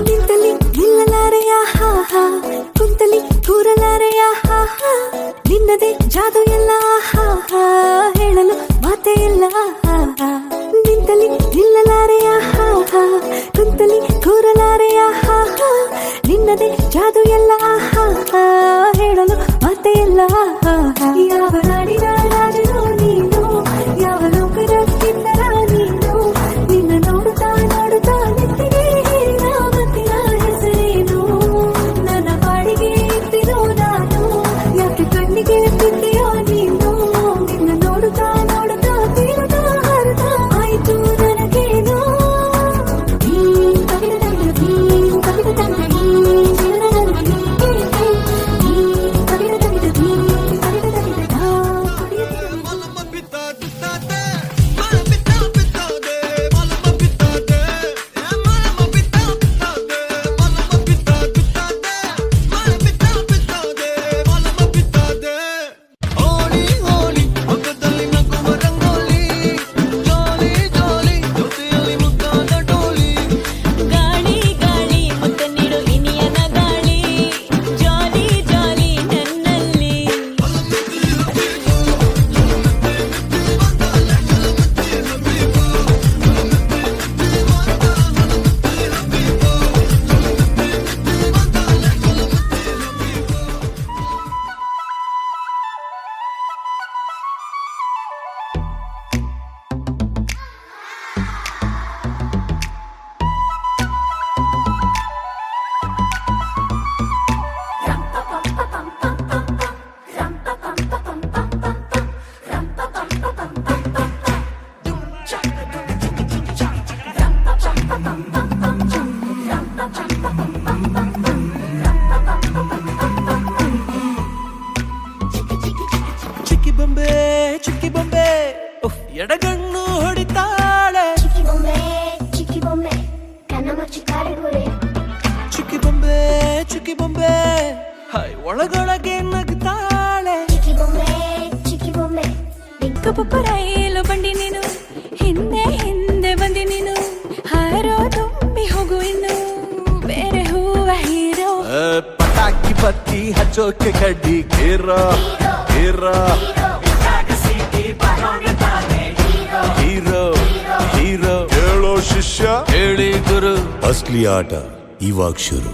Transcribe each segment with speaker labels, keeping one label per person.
Speaker 1: ನಿಂತಲಿ ನಿಲ್ಲಲಾರೆಯ ಹಾ ಹಾ, ಕುಂತಲಿ ಕೂರಲಾರೆಯ ಹಾ ಹಾ, ನಿನ್ನದೇ ಜಾದು ಎಲ್ಲ ಹಾ ಹಾ, ಹೇಳಲು ಮಾತೇ ಇಲ್ಲ ಹಾ ಹಾ. ನಿಂತಲಿ ನಿಲ್ಲಲಾರೆಯ ಹಾ ಹಾ, ಕುಂತಲಿ ಕೂರಲಾರೆಯ ಹಾ ಹಾ, ನಿನ್ನದೇ ಜಾದು ಎಲ್ಲ ಹಾ ಹಾ, ಹೇಳಲು ಮಾತೇ ಇಲ್ಲ ಹಾ ಹಾ. ಯಾವ ನಾಡಿನ ರಾಜನು ನೀನು, ಯಾವ ಲೋಕದ ಕಿನ್ನರ ನೀನು, ನಿನ್ನ ನೋಡುತ್ತಾ ನೋಡುತ್ತಾ ನೆತ್ತಿಗೆ ಹೇರಿದ ಮತ್ತಿನ ಹೆಸರೇನು, ನನ್ನ ಬಾಡಿಗೆ ಇಟ್ಟಿರೋ ನಾನು, ಯಾಕೆ ಕಣ್ಣಿಗೆ ಬಿದ್ದೆಯೋ ನೀನು, ನಿನ್ನ ನೋಡುತ್ತಾ ನೋಡುತ್ತಾ ತೀರದ ಹರಿದ ಆಯಿತು ನನಗೇನು.
Speaker 2: ಚಿಕ್ಕಿ ಬೊಂಬೆ ಎಡಗಣ್ಣು ಹೊಡಿತಾಳೆ.
Speaker 3: ಚಿಕ್ಕಿ ಬೊಂಬೆ ಕಣ್ಣ ಮುಚ್ಚಿ ಕಾಡಿಗುರೆ.
Speaker 2: ಚಿಕ್ಕಿ ಬೊಂಬೆ ಹೈ ಒಳಗೊಳಗೆ ನಗ್ತಾಳೆ.
Speaker 3: ಚಿಕ್ಕಿ ಬೊಂಬೆ
Speaker 1: ಕಪ್ಪಪ್ಪ ರೈಲು ಬಂಡಿ ನೀನು, ಹಿಂದೆ ಹಿಂದೆ ಬಂದಿ ನೀನು, ಹಾರೋ ತುಂಬಿ ಹೋಗು ಇನ್ನು, ಬೇರೆ ಹೂವ ಹೀರೋ.
Speaker 2: ಪಟಾಕಿ ಬತ್ತಿ ಹಚ್ಚೋಕೆ ಕಡ್ಡಿ ಗೀರೋ ಹೀರೋ ಹೀರೋ
Speaker 4: ಹೇಳೋ ಶಿಷ್ಯ
Speaker 2: ಹೇಳಿ ಗುರು,
Speaker 4: ಅಸ್ಲಿ ಆಟ ಇವಾಗ ಶುರು.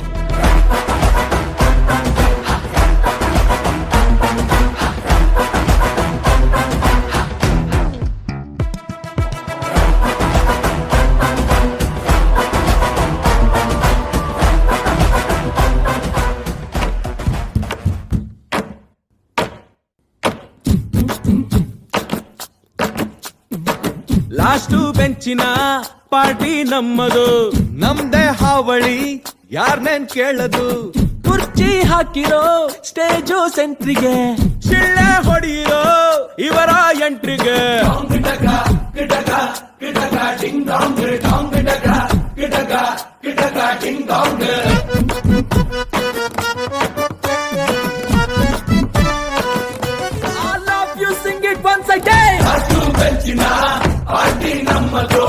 Speaker 2: ಲಾಸ್ಟು ಬೆಂಚಿನ ಪಾರ್ಟಿ ನಮ್ಮದು, ನಮ್ದೇ ಹಾವಳಿ ಯಾರ್ನೇನ್ ಕೇಳದು. ಕುರ್ಚಿ ಹಾಕಿರೋ ಸ್ಟೇಜು ಸೆಂಟ್ರಿಗೆ, ಶಿಳ್ಳೆ ಹೊಡೆಯಿರೋ ಇವರ ಎಂಟ್ರಿಗೆ. I love you, sing it once again. Last ಬೆಂಚಿನ ಪಾರ್ಟಿ ನಮ್ಮದು.